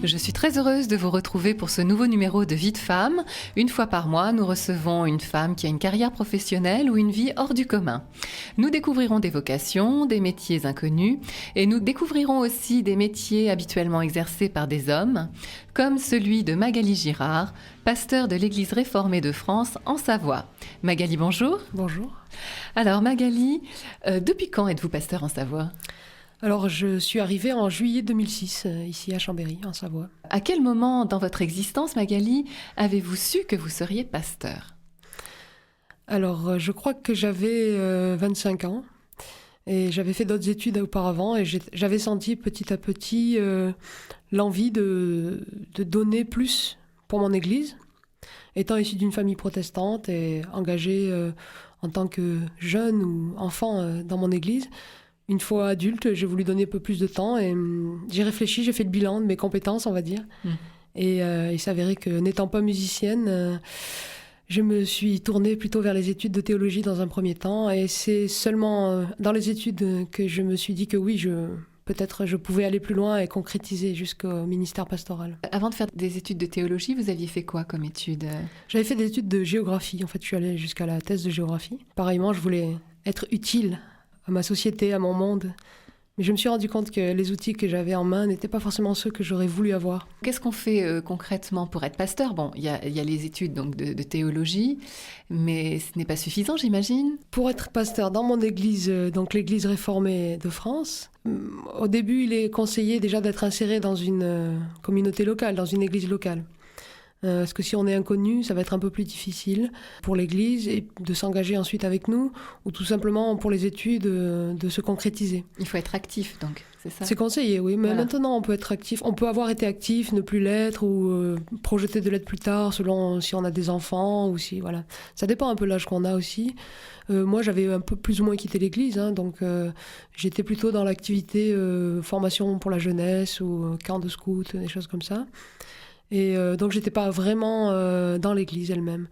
Je suis très heureuse de vous retrouver pour ce nouveau numéro de Vie de femme. Une fois par mois, nous recevons une femme qui a une carrière professionnelle ou une vie hors du commun. Nous découvrirons des vocations, des métiers inconnus et nous découvrirons aussi des métiers habituellement exercés par des hommes, comme celui de Magali Girard, pasteur de l'Église réformée de France en Savoie. Magali, bonjour. Bonjour. Alors Magali, depuis quand êtes-vous pasteur en Savoie ? Alors, je suis arrivée en juillet 2006, ici à Chambéry, en Savoie. À quel moment dans votre existence, Magali, avez-vous su que vous seriez pasteur ? Alors, je crois que j'avais 25 ans et j'avais fait d'autres études auparavant et j'avais senti petit à petit l'envie de donner plus pour mon Église. Étant issue d'une famille protestante et engagée en tant que jeune ou enfant dans mon Église, une fois adulte, j'ai voulu donner un peu plus de temps et j'ai réfléchi, j'ai fait le bilan de mes compétences, on va dire. Et il s'avérait que, n'étant pas musicienne, je me suis tournée plutôt vers les études de théologie dans un premier temps. Et c'est seulement dans les études que je me suis dit que oui, peut-être je pouvais aller plus loin et concrétiser jusqu'au ministère pastoral. Avant de faire des études de théologie, vous aviez fait quoi comme études ? J'avais fait des études de géographie. En fait, je suis allée jusqu'à la thèse de géographie. Pareillement, je voulais être utile à ma société, à mon monde. Mais je me suis rendu compte que les outils que j'avais en main n'étaient pas forcément ceux que j'aurais voulu avoir. Qu'est-ce qu'on fait concrètement pour être pasteur ? Bon, il y a les études donc, de théologie, mais ce n'est pas suffisant, j'imagine. Pour être pasteur dans mon église, donc l'Église réformée de France, au début, il est conseillé déjà d'être inséré dans une communauté locale, dans une église locale. Parce que si on est inconnu, ça va être un peu plus difficile pour l'Église et de s'engager ensuite avec nous, ou tout simplement pour les études de se concrétiser. Il faut être actif, donc, c'est ça ? C'est conseillé, oui, mais maintenant on peut être actif. On peut avoir été actif, ne plus l'être, ou projeter de l'être plus tard, selon si on a des enfants, ou si, voilà. Ça dépend un peu de l'âge qu'on a aussi. Moi, j'avais un peu plus ou moins quitté l'Église, donc j'étais plutôt dans l'activité formation pour la jeunesse, ou camp de scout, des choses comme ça. Et donc j'étais pas vraiment dans l'église elle-même,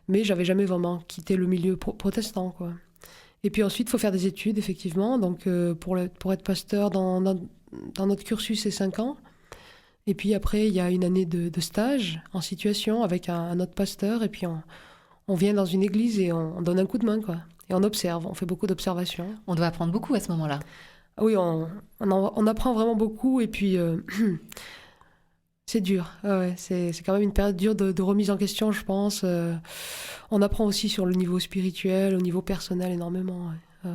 mais j'avais jamais vraiment quitté le milieu protestant, quoi. Et puis ensuite il faut faire des études effectivement, donc pour être pasteur dans notre cursus c'est 5 ans, et puis après il y a une année de stage en situation avec un autre pasteur, et puis on vient dans une église et on donne un coup de main, quoi, et on observe, on fait beaucoup d'observations. On doit apprendre beaucoup à ce moment-là. Oui, on apprend vraiment beaucoup, et puis c'est dur, ouais, c'est quand même une période dure de remise en question, je pense. On apprend aussi sur le niveau spirituel, au niveau personnel énormément. Ouais.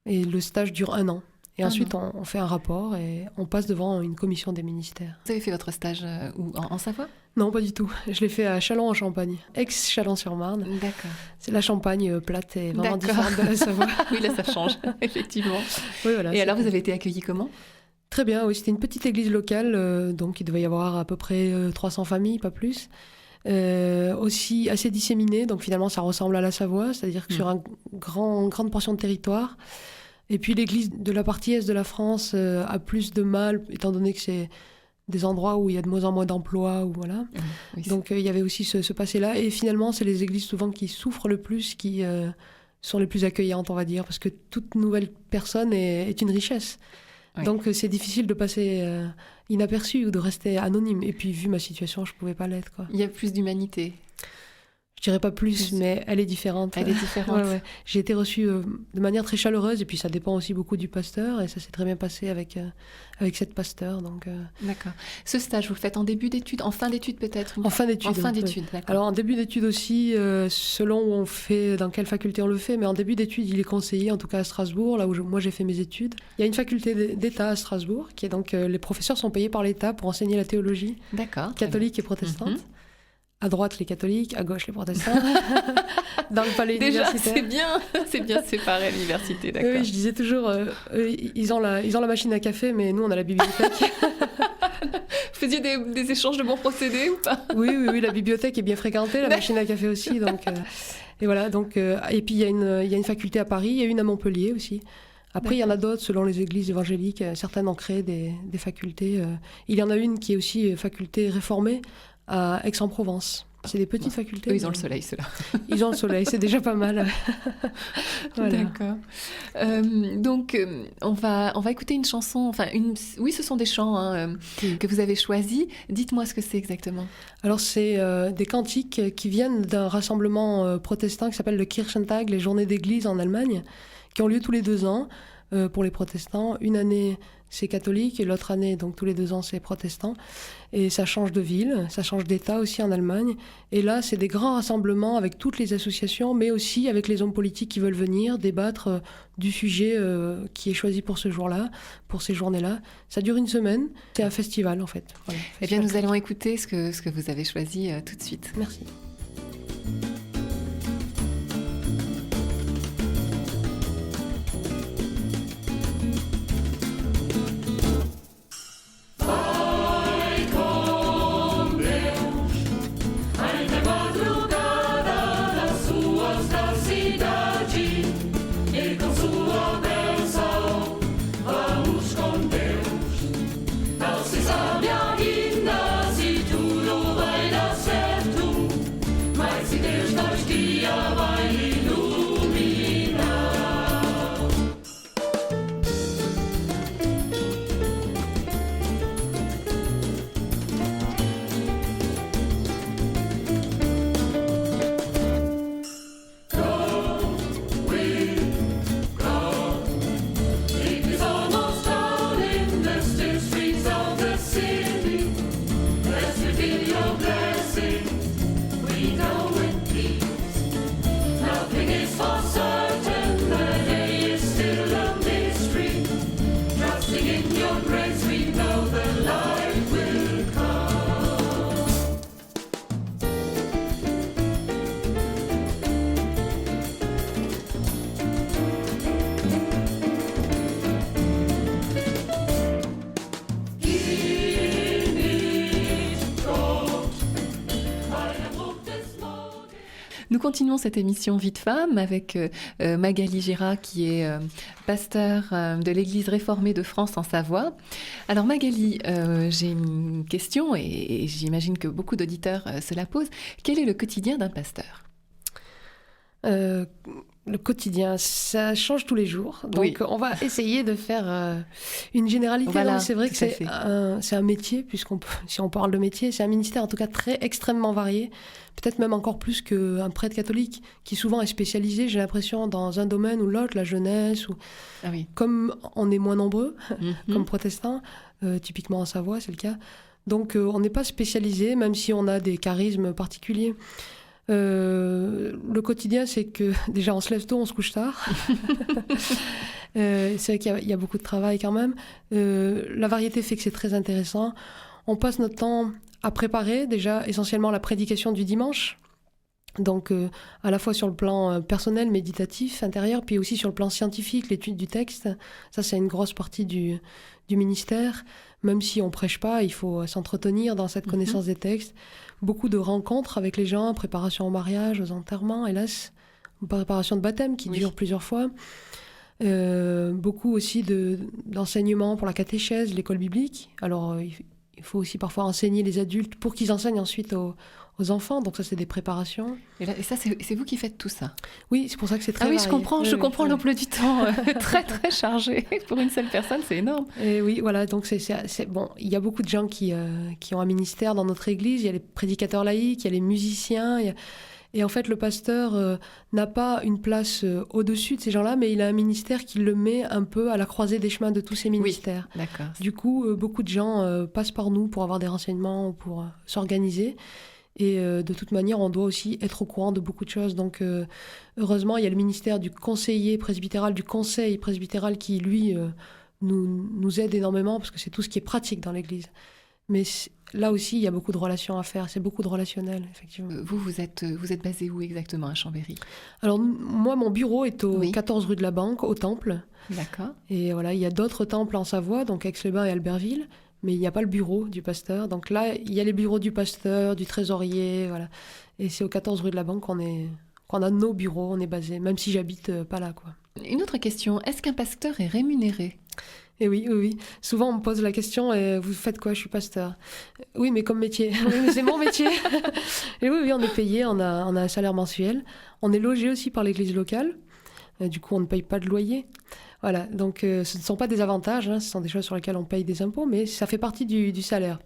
Et le stage dure 1 an. Et ensuite, on fait un rapport et on passe devant une commission des ministères. Vous avez fait votre stage où, en Savoie ? Non, pas du tout. Je l'ai fait à Châlons-en-Champagne, ex-Châlons-sur-Marne. D'accord. C'est la Champagne plate et vraiment différente de la Savoie. Oui, là, ça change, effectivement. Oui, voilà, et alors, vous avez été accueillis comment ? Très bien, oui. C'était une petite église locale, donc il devait y avoir à peu près 300 familles, pas plus. Aussi assez disséminée, donc finalement ça ressemble à la Savoie, c'est-à-dire que sur une grande portion de territoire. Et puis l'église de la partie est de la France a plus de mal, étant donné que c'est des endroits où il y a de moins en moins d'emplois, ou voilà. Oui, donc il y avait aussi ce passé-là. Et finalement, c'est les églises souvent qui souffrent le plus, qui sont les plus accueillantes, on va dire, parce que toute nouvelle personne est une richesse. Oui. Donc c'est difficile de passer inaperçu ou de rester anonyme. Et puis vu ma situation, je ne pouvais pas l'être, quoi. Il y a plus d'humanité. Je dirais pas plus, mais elle est différente. Elle est différente. Ouais. J'ai été reçue de manière très chaleureuse, et puis ça dépend aussi beaucoup du pasteur, et ça s'est très bien passé avec cette pasteur. Donc, D'accord. Ce stage, vous le faites en début d'études, en fin d'études peut-être ? En fin d'études. En fin d'études, d'accord. Alors en début d'études aussi, selon où on fait, dans quelle faculté on le fait, mais en début d'études, il est conseillé, en tout cas à Strasbourg, là où moi j'ai fait mes études. Il y a une faculté d'État à Strasbourg, qui est donc les professeurs sont payés par l'État pour enseigner la théologie catholique et protestante. À droite, les catholiques, à gauche, les protestants, dans le palais universitaire. Déjà, c'est bien séparé, l'université, d'accord. Oui, je disais toujours, ils ont la machine à café, mais nous, on a la bibliothèque. Vous faisiez des échanges de bons procédés ou pas ? Oui, la bibliothèque est bien fréquentée, la machine à café aussi, donc... et voilà, donc... et puis, il y a une faculté à Paris et une à Montpellier aussi. Après, il y en a d'autres, selon les églises évangéliques. Certaines ont créé des facultés. Il y en a une qui est aussi faculté réformée, à Aix-en-Provence. C'est des petites facultés. Eux, ils ont le soleil, ceux-là. Ils ont le soleil, c'est déjà pas mal. Voilà. D'accord. Donc, on va écouter une chanson. Oui, ce sont des chants que vous avez choisis. Dites-moi ce que c'est exactement. Alors, c'est des cantiques qui viennent d'un rassemblement protestant qui s'appelle le Kirchentag, les journées d'église en Allemagne, qui ont lieu tous les 2 ans pour les protestants. Une année, c'est catholique, et l'autre année, donc tous les 2 ans, c'est protestant. Et ça change de ville, ça change d'État aussi en Allemagne. Et là, c'est des grands rassemblements avec toutes les associations, mais aussi avec les hommes politiques qui veulent venir débattre du sujet qui est choisi pour ce jour-là, pour ces journées-là. Ça dure une semaine, c'est un festival en fait. Voilà, Eh bien, nous allons écouter ce que vous avez choisi tout de suite. Merci. Nous continuons cette émission Vie de femme avec Magali Gérat qui est pasteur de l'Église réformée de France en Savoie. Alors Magali, j'ai une question et j'imagine que beaucoup d'auditeurs se la posent. Quel est le quotidien d'un pasteur ? Le quotidien, ça change tous les jours. Donc, oui. On va essayer de faire une généralité. Voilà, donc, c'est vrai que c'est un métier, si on parle de métier, c'est un ministère en tout cas extrêmement varié. Peut-être même encore plus qu'un prêtre catholique, qui souvent est spécialisé, j'ai l'impression, dans un domaine ou l'autre, la jeunesse. Ah oui. Comme on est moins nombreux, comme protestants, typiquement en Savoie, c'est le cas. Donc, on n'est pas spécialisé, même si on a des charismes particuliers. Le quotidien, c'est que déjà on se lève tôt, on se couche tard. C'est vrai qu'il y a beaucoup de travail quand même. La variété fait que c'est très intéressant. On passe notre temps à préparer déjà essentiellement la prédication du dimanche. Donc à la fois sur le plan personnel, méditatif, intérieur, puis aussi sur le plan scientifique, l'étude du texte. Ça, c'est une grosse partie du ministère. Même si on prêche pas, il faut s'entretenir dans cette connaissance des textes. Beaucoup de rencontres avec les gens, préparation au mariage, aux enterrements, hélas, préparation de baptême qui dure plusieurs fois. Beaucoup aussi d'enseignements pour la catéchèse, l'école biblique. Alors, il faut aussi parfois enseigner les adultes pour qu'ils enseignent ensuite aux enfants. Donc ça, c'est des préparations. Et ça, c'est vous qui faites tout ça ? Oui, c'est pour ça que c'est très varié. Je oui, comprends l'emploi du temps très, très chargé. Pour une seule personne, c'est énorme. Et oui, voilà, donc c'est bon. Il y a beaucoup de gens qui ont un ministère dans notre église. Il y a les prédicateurs laïcs, il y a les musiciens. Et en fait, le pasteur n'a pas une place au-dessus de ces gens-là, mais il a un ministère qui le met un peu à la croisée des chemins de tous ces ministères. Oui, d'accord. Du coup, beaucoup de gens passent par nous pour avoir des renseignements, pour s'organiser. Et de toute manière, on doit aussi être au courant de beaucoup de choses. Donc, heureusement, il y a le ministère du conseiller presbytéral, du conseil presbytéral qui, lui, nous aide énormément parce que c'est tout ce qui est pratique dans l'Église. Mais là aussi, il y a beaucoup de relations à faire. C'est beaucoup de relationnel, effectivement. Vous êtes basé où exactement à Chambéry ? Alors, moi, mon bureau est au 14 rue de la Banque, au Temple. D'accord. Et voilà, il y a d'autres temples en Savoie, donc Aix-les-Bains et Albertville. Mais il n'y a pas le bureau du pasteur. Donc là, il y a les bureaux du pasteur, du trésorier, voilà. Et c'est au 14 rue de la Banque qu'on a nos bureaux, on est basé, même si j'habite pas là, quoi. Une autre question, est-ce qu'un pasteur est rémunéré ? Et oui, oui, oui. Souvent, on me pose la question, vous faites quoi? Je suis pasteur. Oui, mais comme métier. Oui, mais c'est mon métier. Et oui, oui, on est payé, on a un salaire mensuel. On est logé aussi par l'église locale. Du coup, on ne paye pas de loyer. Voilà, donc ce ne sont pas des avantages, hein, ce sont des choses sur lesquelles on paye des impôts, mais ça fait partie du salaire.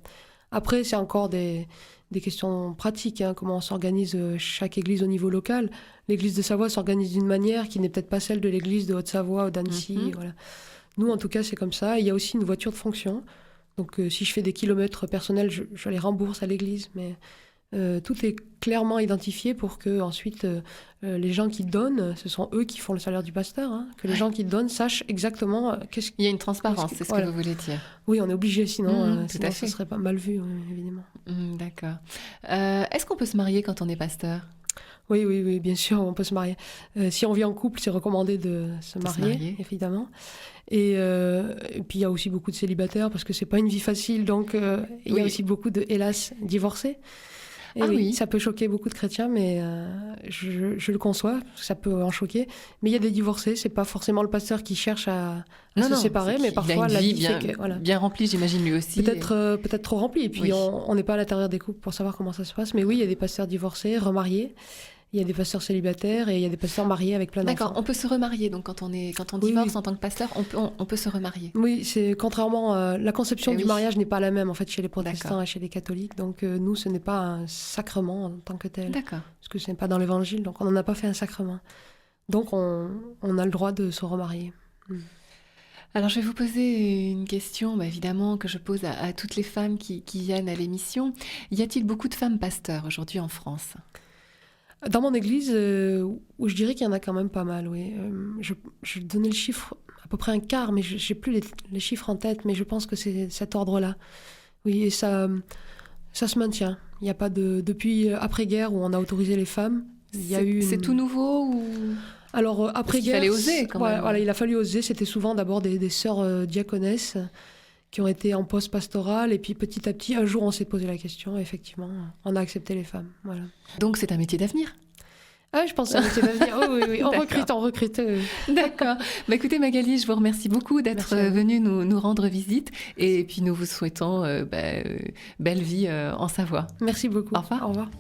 Après, c'est encore des questions pratiques, hein, comment on s'organise chaque église au niveau local. L'église de Savoie s'organise d'une manière qui n'est peut-être pas celle de l'église de Haute-Savoie ou d'Annecy. Voilà. Nous, en tout cas, c'est comme ça. Et il y a aussi une voiture de fonction. Donc, si je fais des kilomètres personnels, je les rembourse à l'église. Mais tout est clairement identifié pour que ensuite les gens qui donnent, ce sont eux qui font le salaire du pasteur. Hein, que les gens qui donnent sachent exactement qu'est-ce qu'il y a une transparence, c'est ce que vous voulez dire. Oui, on est obligé, sinon ça serait pas mal vu, évidemment. D'accord. Est-ce qu'on peut se marier quand on est pasteur ? Oui, oui, oui, bien sûr, on peut se marier. Si on vit en couple, c'est recommandé de se marier, évidemment. Et puis, il y a aussi beaucoup de célibataires, parce que c'est pas une vie facile, donc il y a aussi beaucoup de, hélas, divorcés. Et oui, ça peut choquer beaucoup de chrétiens, mais je le conçois, ça peut en choquer. Mais il y a des divorcés, c'est pas forcément le pasteur qui cherche à se séparer, mais parfois la vie fait que... Voilà. Bien remplie, j'imagine, lui aussi. Peut-être trop remplie, et puis on n'est pas à l'intérieur des couples pour savoir comment ça se passe. Mais oui, il y a des pasteurs divorcés, remariés. Il y a des pasteurs célibataires et il y a des pasteurs mariés avec plein d'enfants. D'accord, on peut se remarier, donc quand on divorce en tant que pasteur, on peut se remarier. Oui, c'est contrairement, la conception du mariage n'est pas la même en fait chez les protestants et chez les catholiques. Donc nous, ce n'est pas un sacrement en tant que tel. D'accord. Parce que ce n'est pas dans l'évangile, donc on n'en a pas fait un sacrement. Donc on a le droit de se remarier. Alors, je vais vous poser une question, évidemment, que je pose à toutes les femmes qui viennent à l'émission. Y a-t-il beaucoup de femmes pasteurs aujourd'hui en France ? Dans mon église, où je dirais qu'il y en a quand même pas mal, oui. Je donnais le chiffre, à peu près un quart, mais je n'ai plus les chiffres en tête, mais je pense que c'est cet ordre-là. Oui, et ça se maintient. Il n'y a pas depuis après-guerre où on a autorisé les femmes. C'est tout nouveau ou... Alors, après-guerre... Il fallait oser quand même. Voilà, il a fallu oser. C'était souvent d'abord des sœurs diaconesses qui ont été en poste pastoral, et puis petit à petit, un jour, on s'est posé la question, et effectivement, on a accepté les femmes. Voilà. Donc, c'est un métier d'avenir ? Ah, je pense que c'est un métier d'avenir. Oh, oui. On recrute. D'accord. Écoutez, Magali, je vous remercie beaucoup d'être venue nous rendre visite, et puis nous vous souhaitons belle vie en Savoie. Merci beaucoup. Au revoir. Au revoir.